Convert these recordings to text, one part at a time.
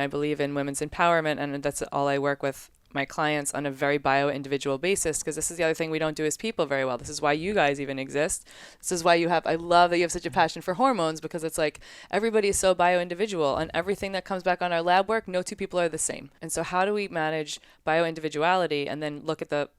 I believe in women's empowerment, and that's all I work with my clients on a very bio-individual basis, because this is the other thing we don't do as people very well. This is why you guys even exist. This is why I love that you have such a passion for hormones, because it's like everybody is so bio-individual, and everything that comes back on our lab work, no two people are the same. And so how do we manage bio-individuality and then look at the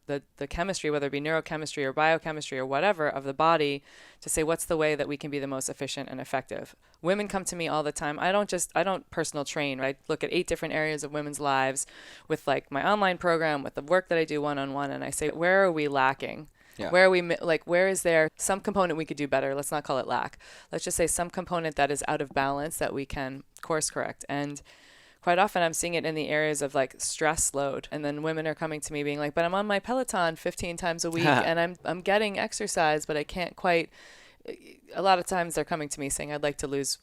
chemistry, whether it be neurochemistry or biochemistry or whatever of the body, to say what's the way that we can be the most efficient and effective. Women come to me all the time. I don't personal train, right? I look at 8 different areas of women's lives with like my online program, with the work that I do one-on-one, and I say, where are we lacking? Yeah. Where is there some component we could do better? Let's not call it lack. Let's just say some component that is out of balance that we can course correct. And quite often I'm seeing it in the areas of like stress load. And then women are coming to me being like, but I'm on my Peloton 15 times a week and I'm getting exercise, but I can't quite. A lot of times they're coming to me saying, I'd like to lose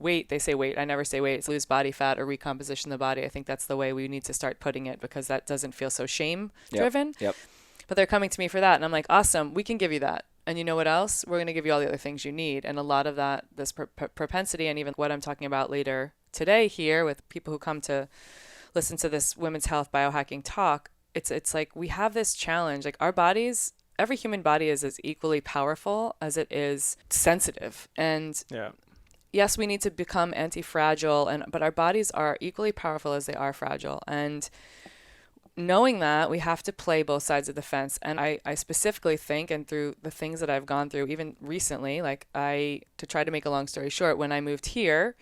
weight. They say weight. I never say weight. It's lose body fat or recomposition of the body. I think that's the way we need to start putting it, because that doesn't feel so shame driven. Yep. But they're coming to me for that. And I'm like, awesome, we can give you that. And you know what else? We're going to give you all the other things you need. And a lot of that, this propensity, and even what I'm talking about later today here with people who come to listen to this women's health biohacking talk, it's like we have this challenge. Like our bodies, every human body is as equally powerful as it is sensitive. And yes, we need to become anti-fragile, but our bodies are equally powerful as they are fragile. And knowing that, we have to play both sides of the fence. And I specifically think, and through the things that I've gone through, even recently, to try to make a long story short, when I moved here,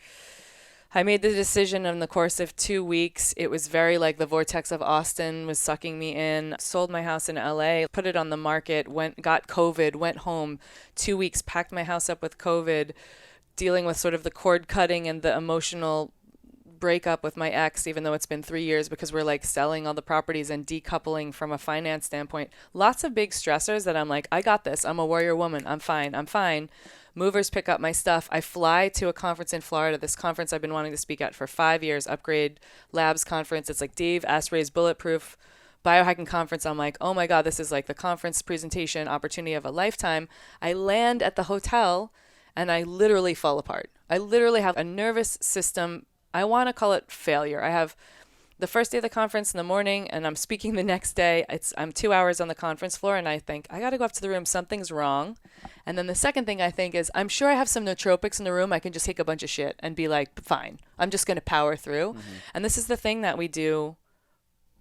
I made the decision in the course of 2 weeks. It was very like the vortex of Austin was sucking me in. Sold my house in LA, put it on the market, got COVID, went home 2 weeks, packed my house up with COVID, dealing with sort of the cord cutting and the emotional breakup with my ex, even though it's been 3 years, because we're like selling all the properties and decoupling from a finance standpoint. Lots of big stressors that I'm like, I got this. I'm a warrior woman. I'm fine. Movers pick up my stuff. I fly to a conference in Florida, this conference I've been wanting to speak at for 5 years, Upgrade Labs conference. It's like Dave Asprey's Bulletproof Biohacking Conference. I'm like, oh my God, this is like the conference presentation opportunity of a lifetime. I land at the hotel and I literally fall apart. I literally have a nervous system. I want to call it failure. I have the first day of the conference in the morning and I'm speaking the next day. I'm 2 hours on the conference floor and I think, I got to go up to the room. Something's wrong. And then the second thing I think is, I'm sure I have some nootropics in the room. I can just take a bunch of shit and be like, fine, I'm just going to power through. Mm-hmm. And this is the thing that we do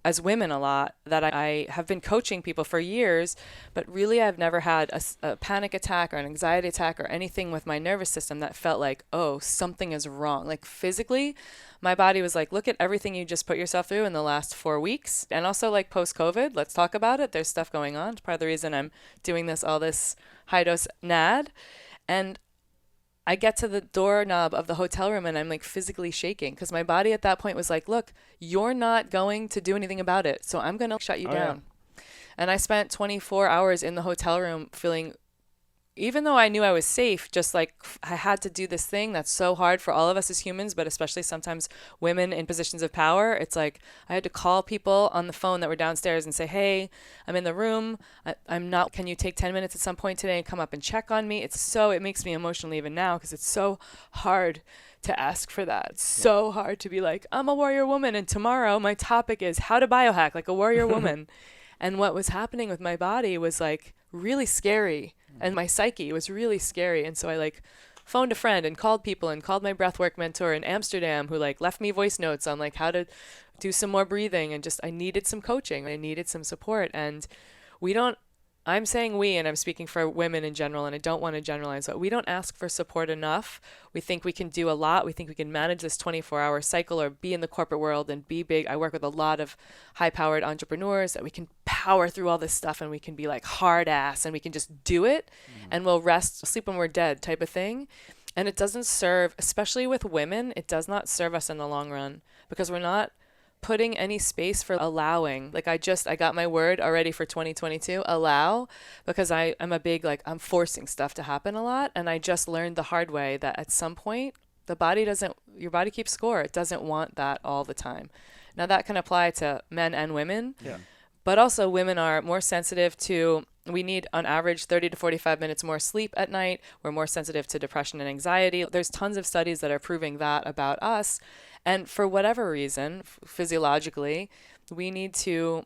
as women a lot, that I have been coaching people for years, but really I've never had a panic attack or an anxiety attack or anything with my nervous system that felt like, oh, something is wrong. Like physically, my body was like, look at everything you just put yourself through in the last 4 weeks. And also like post-COVID, let's talk about it. There's stuff going on. It's part of the reason I'm doing all this high dose NAD. And I get to the doorknob of the hotel room and I'm like physically shaking because my body at that point was like, look, you're not going to do anything about it. So I'm going to shut you down. Yeah. And I spent 24 hours in the hotel room feeling, even though I knew I was safe, just like I had to do this thing that's so hard for all of us as humans, but especially sometimes women in positions of power. It's like I had to call people on the phone that were downstairs and say, hey, I'm in the room. I'm not, can you take 10 minutes at some point today and come up and check on me? It makes me emotional even now because it's so hard to ask for that. It's so hard to be like, I'm a warrior woman and tomorrow my topic is how to biohack like a warrior woman. And what was happening with my body was like really scary. And my psyche was really scary. And so I like phoned a friend and called people and called my breathwork mentor in Amsterdam who like left me voice notes on like how to do some more breathing and just I needed some coaching. I needed some support. And I'm saying we, and I'm speaking for women in general, and I don't want to generalize, but we don't ask for support enough. We think we can do a lot. We think we can manage this 24-hour cycle or be in the corporate world and be big. I work with a lot of high-powered entrepreneurs that we can power through all this stuff and we can be like hard ass and we can just do it and we'll sleep when we're dead type of thing. And it doesn't serve, especially with women, it does not serve us in the long run because we're not putting any space for allowing. Like I got my word already for 2022, allow, because I'm a big, like I'm forcing stuff to happen a lot. And I just learned the hard way that at some point your body keeps score. It doesn't want that all the time. Now that can apply to men and women, but also women are more sensitive to, we need on average 30 to 45 minutes more sleep at night. We're more sensitive to depression and anxiety. There's tons of studies that are proving that about us. And for whatever reason, physiologically, we need to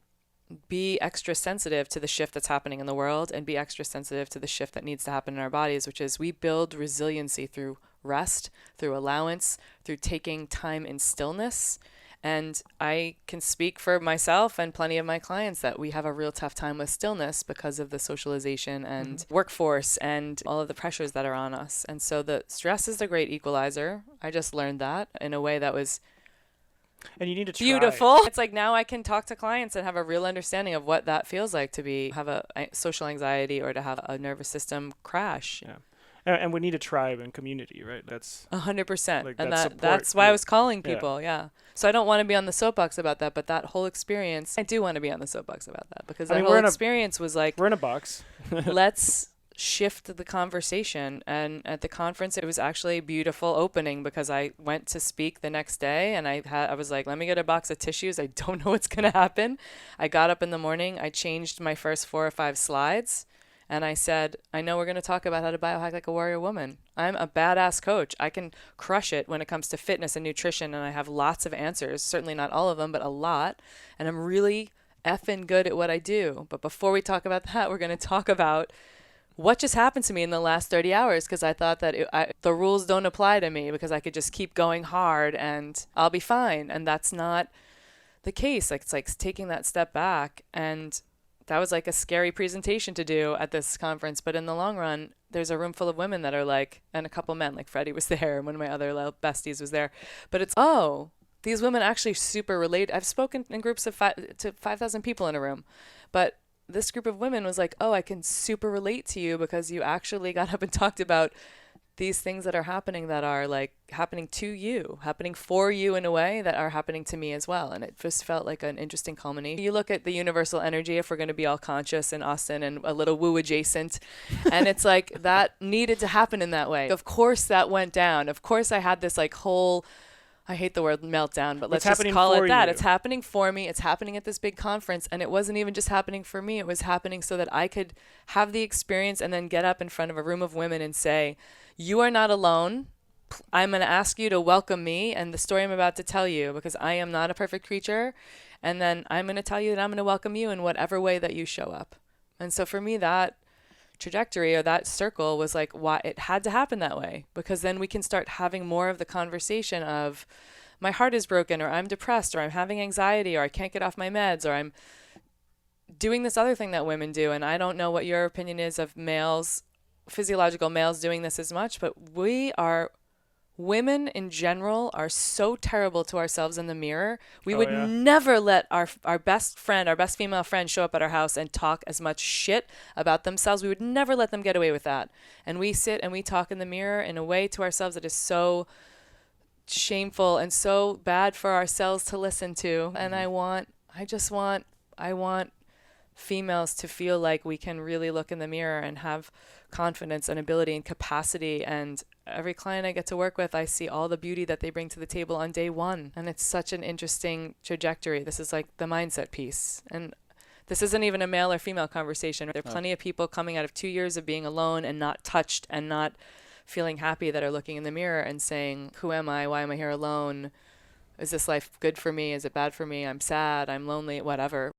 be extra sensitive to the shift that's happening in the world and be extra sensitive to the shift that needs to happen in our bodies, which is we build resiliency through rest, through allowance, through taking time in stillness. And I can speak for myself and plenty of my clients that we have a real tough time with stillness because of the socialization and workforce and all of the pressures that are on us. And so the stress is the great equalizer. I just learned that in a way that was and you need to try. Beautiful. It's like now I can talk to clients and have a real understanding of what that feels like to have a social anxiety or to have a nervous system crash. Yeah. And we need a tribe and community, right? That's 100%. Like and support. that's why I was calling people. Yeah. So I don't want to be on the soapbox about that, but that whole experience, I do want to be on the soapbox about that because that whole experience was like, we're in a box. let's shift the conversation. And at the conference, it was actually a beautiful opening because I went to speak the next day and I was like, let me get a box of tissues. I don't know what's going to happen. I got up in the morning. I changed my first 4 or 5 slides. And I said, I know we're going to talk about how to biohack like a warrior woman. I'm a badass coach. I can crush it when it comes to fitness and nutrition. And I have lots of answers. Certainly not all of them, but a lot. And I'm really effing good at what I do. But before we talk about that, we're going to talk about what just happened to me in the last 30 hours because I thought that the rules don't apply to me because I could just keep going hard and I'll be fine. And that's not the case. Like, it's like taking that step back, and that was like a scary presentation to do at this conference. But in the long run, there's a room full of women that are like, and a couple men, like Freddie was there and one of my other little besties was there. But it's, these women actually super relate. I've spoken in groups of to 5,000 people in a room. But this group of women was like, I can super relate to you because you actually got up and talked about these things that are happening that are like happening to you, happening for you in a way that are happening to me as well. And it just felt like an interesting culmination. You look at the universal energy, if we're going to be all conscious in Austin and a little woo adjacent, and it's like that needed to happen in that way. Of course that went down. Of course I had this like whole, I hate the word meltdown, but let's just call it that. It's happening for me. It's happening at this big conference. And it wasn't even just happening for me. It was happening so that I could have the experience and then get up in front of a room of women and say, you are not alone. I'm going to ask you to welcome me and the story I'm about to tell you because I am not a perfect creature. And then I'm going to tell you that I'm going to welcome you in whatever way that you show up. And so for me, that trajectory or that circle was like why it had to happen that way, because then we can start having more of the conversation of my heart is broken or I'm depressed or I'm having anxiety or I can't get off my meds or I'm doing this other thing that women do. And I don't know what your opinion is of males, physiological males doing this as much, but women in general are so terrible to ourselves in the mirror. We would never let our best friend, our best female friend show up at our house and talk as much shit about themselves. We would never let them get away with that. And we sit and we talk in the mirror in a way to ourselves that is so shameful and so bad for ourselves to listen to. And I want females to feel like we can really look in the mirror and have confidence and ability and capacity. And every client I get to work with, I see all the beauty that they bring to the table on day one. And it's such an interesting trajectory. This is like the mindset piece. And this isn't even a male or female conversation. There are plenty of people coming out of 2 years of being alone and not touched and not feeling happy that are looking in the mirror and saying, who am I? Why am I here alone? Is this life good for me? Is it bad for me? I'm sad. I'm lonely, whatever.